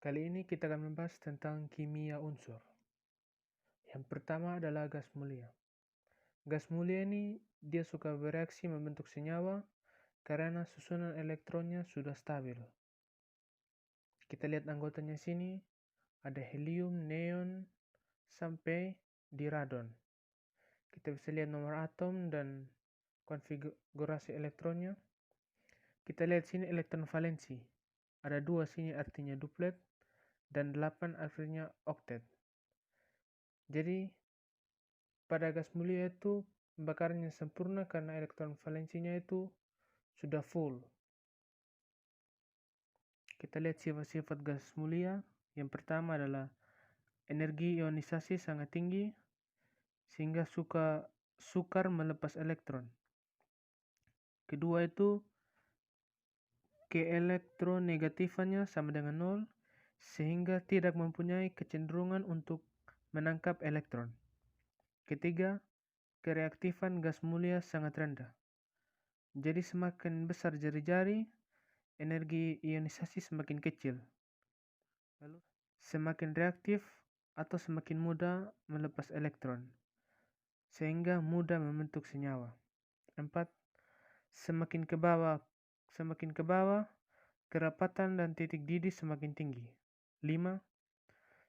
Kali ini kita akan membahas tentang kimia unsur. Yang pertama adalah gas mulia. Gas mulia ini dia suka bereaksi membentuk senyawa karena susunan elektronnya sudah stabil. Kita lihat anggotanya sini, ada helium, neon, sampai di radon. Kita bisa lihat nomor atom dan konfigurasi elektronnya. Kita lihat sini elektron valensi. Ada 2 sini artinya duplet dan 8 artinya oktet. Jadi pada gas mulia itu pembakarannya sempurna karena elektron valensinya itu sudah full. Kita lihat sifat-sifat gas mulia. Yang pertama adalah energi ionisasi sangat tinggi sehingga sukar melepas elektron. Kedua itu keelektronegatifannya sama dengan 0 sehingga tidak mempunyai kecenderungan untuk menangkap elektron. Ketiga, kereaktifan gas mulia sangat rendah. Jadi semakin besar jari-jari, energi ionisasi semakin kecil. Lalu, semakin reaktif atau semakin mudah melepas elektron, sehingga mudah membentuk senyawa. 4. Semakin ke bawah, kerapatan dan titik didih semakin tinggi. 5.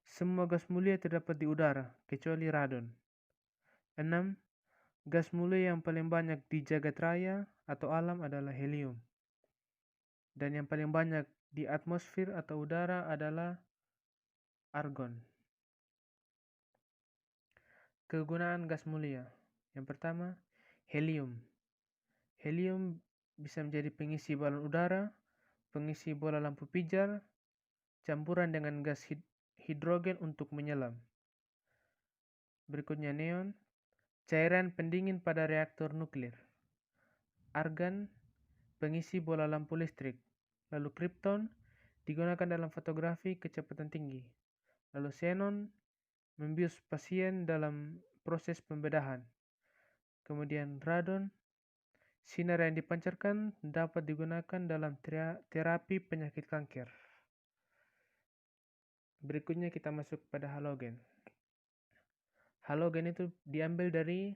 Semua gas mulia terdapat di udara, kecuali radon. 6. Gas mulia yang paling banyak di jagat raya atau alam adalah helium. Dan yang paling banyak di atmosfer atau udara adalah argon. Kegunaan gas mulia. Yang pertama, helium. Helium bisa menjadi pengisi balon udara, pengisi bola lampu pijar, campuran dengan gas hidrogen untuk menyelam. Berikutnya neon, cairan pendingin pada reaktor nuklir. Argon, pengisi bola lampu listrik. Lalu krypton, digunakan dalam fotografi kecepatan tinggi. Lalu xenon, membius pasien dalam proses pembedahan. Kemudian radon, sinar yang dipancarkan dapat digunakan dalam terapi penyakit kanker. Berikutnya kita masuk pada halogen. Halogen itu diambil dari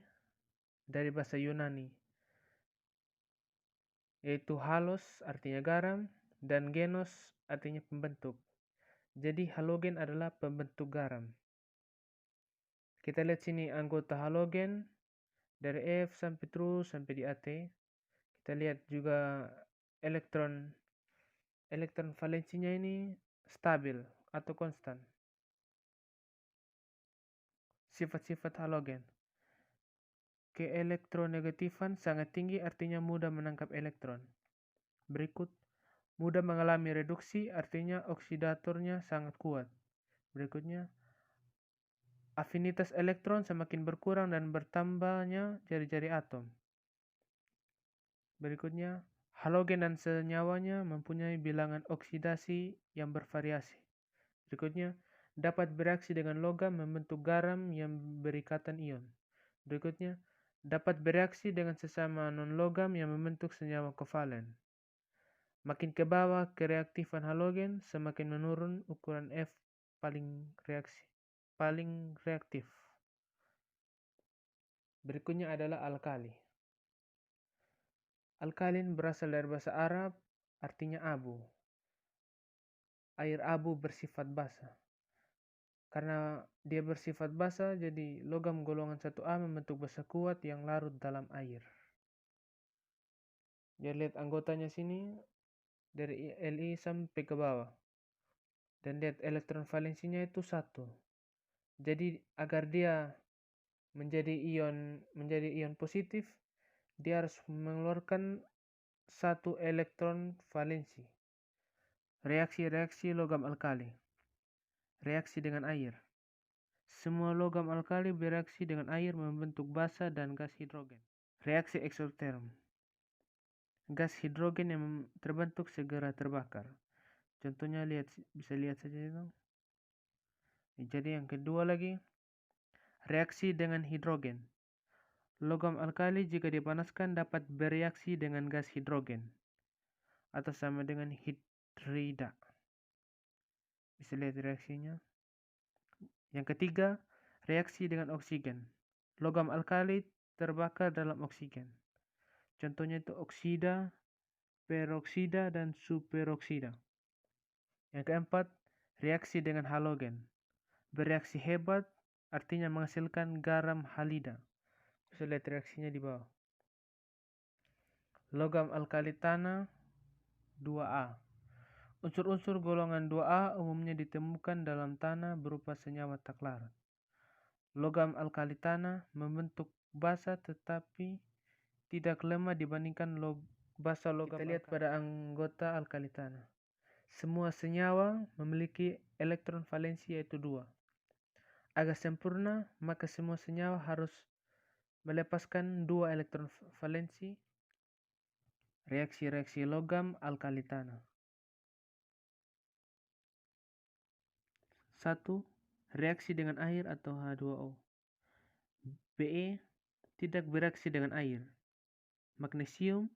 bahasa Yunani, yaitu halos artinya garam dan genos artinya pembentuk. Jadi halogen adalah pembentuk garam. Kita lihat sini anggota halogen dari F sampai di AT. Kita lihat juga elektron valensinya ini stabil atau konstan. Sifat-sifat halogen. Keelektronegatifan sangat tinggi artinya mudah menangkap elektron. Berikut, mudah mengalami reduksi artinya oksidatornya sangat kuat. Berikutnya, afinitas elektron semakin berkurang dan bertambahnya jari-jari atom. Berikutnya, halogen dan senyawanya mempunyai bilangan oksidasi yang bervariasi. Berikutnya, dapat bereaksi dengan logam membentuk garam yang berikatan ion. Berikutnya, dapat bereaksi dengan sesama non-logam yang membentuk senyawa kovalen. Makin ke bawah kereaktifan halogen, semakin menurun ukuran F paling reaktif. Berikutnya adalah alkali. Alkalin berasal dari bahasa Arab, artinya abu. Air abu bersifat basa. Karena dia bersifat basa, jadi logam golongan 1A membentuk basa kuat yang larut dalam air. Jadi lihat anggotanya sini, dari Li sampai ke bawah. Dan lihat elektron valensinya itu 1. Jadi agar dia menjadi ion positif, dia harus mengeluarkan 1 elektron valensi. Reaksi-reaksi logam alkali. Reaksi dengan air. Semua logam alkali bereaksi dengan air membentuk basa dan gas hidrogen. Reaksi eksoterm. Gas hidrogen yang terbentuk segera terbakar. Contohnya bisa lihat saja itu. Jadi yang kedua lagi, reaksi dengan hidrogen. Logam alkali jika dipanaskan dapat bereaksi dengan gas hidrogen atau sama dengan hidrida. Bisa lihat reaksinya. Yang ketiga, reaksi dengan oksigen. Logam alkali terbakar dalam oksigen. Contohnya itu oksida, peroksida, dan superoksida. Yang keempat, reaksi dengan halogen. Bereaksi hebat artinya menghasilkan garam halida. Bisa lihat reaksinya di bawah. Logam alkali tanah 2A. Unsur-unsur golongan 2A umumnya ditemukan dalam tanah berupa senyawa tak larut. Logam alkali tanah membentuk basa tetapi tidak lemah dibandingkan basa logam. Kita lihat pada anggota alkali tanah. Semua senyawa memiliki elektron valensi yaitu 2. Agar sempurna, maka semua senyawa harus melepaskan 2 elektron valensi. Reaksi-reaksi logam alkali tanah. 1. Reaksi dengan air atau H2O. Be tidak bereaksi dengan air. Magnesium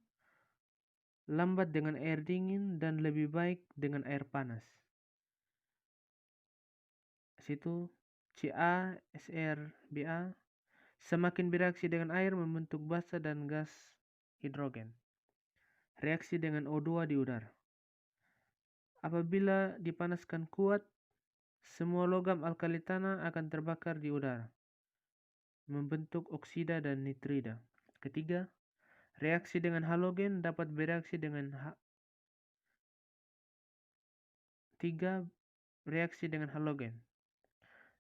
lambat dengan air dingin dan lebih baik dengan air panas. Situ CaSrBa semakin bereaksi dengan air membentuk basa dan gas hidrogen. Reaksi dengan O2 di udara. Apabila dipanaskan kuat, semua logam alkali tanah akan terbakar di udara, membentuk oksida dan nitrida. Ketiga, reaksi dengan halogen dapat bereaksi dengan reaksi dengan halogen.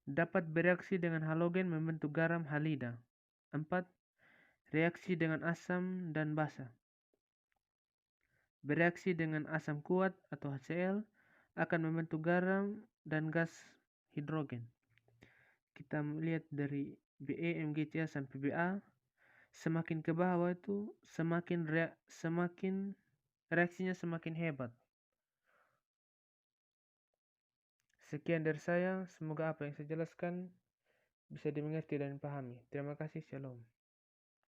Dapat bereaksi dengan halogen membentuk garam halida. 4. Reaksi dengan asam dan basa. Bereaksi dengan asam kuat atau HCl akan membentuk garam dan gas hidrogen. Kita melihat dari Be, MgCa sampai Ba, semakin ke bawah itu semakin reaksinya semakin hebat. Sekian dari saya, semoga apa yang saya jelaskan bisa dimengerti dan dipahami. Terima kasih, shalom.